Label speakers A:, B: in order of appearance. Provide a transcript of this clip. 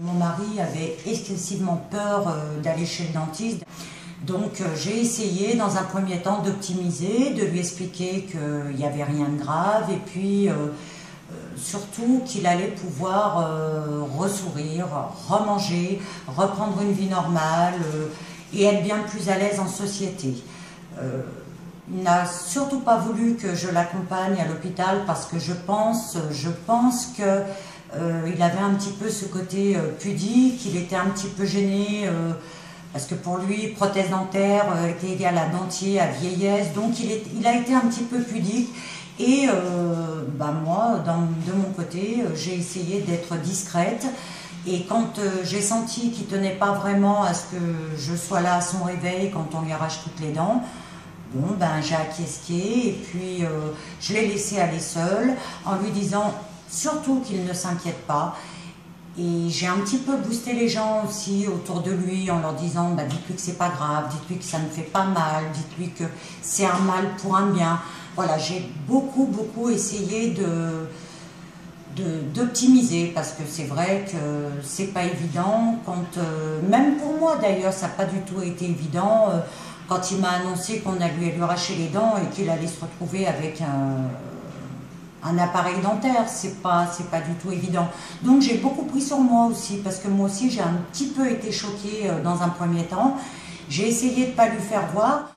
A: Mon mari avait excessivement peur d'aller chez le dentiste. Donc j'ai essayé dans un premier temps d'optimiser, de lui expliquer qu'il n'y avait rien de grave et puis surtout qu'il allait pouvoir ressourire, remanger, reprendre une vie normale et être bien plus à l'aise en société. Il n'a surtout pas voulu que je l'accompagne à l'hôpital parce que je pense que il avait un petit peu ce côté pudique, il était un petit peu gêné parce que pour lui, prothèse dentaire était égale à dentier, à vieillesse, donc il a été un petit peu pudique. Et moi, de mon côté, j'ai essayé d'être discrète. Et quand j'ai senti qu'il ne tenait pas vraiment à ce que je sois là à son réveil quand on lui arrache toutes les dents, bon, j'ai acquiesqué et puis je l'ai laissé aller seul en lui disant surtout qu'il ne s'inquiète pas. Et j'ai un petit peu boosté les gens aussi autour de lui en leur disant dites-lui que c'est pas grave, dites-lui que ça ne fait pas mal, dites-lui que c'est un mal pour un bien. Voilà, j'ai beaucoup essayé d'optimiser parce que c'est vrai que c'est pas évident même pour moi d'ailleurs ça n'a pas du tout été évident quand il m'a annoncé qu'on allait lui arracher les dents et qu'il allait se retrouver avec un appareil dentaire, c'est pas du tout évident. Donc j'ai beaucoup pris sur moi aussi parce que moi aussi j'ai un petit peu été choquée dans un premier temps. J'ai essayé de ne pas lui faire voir.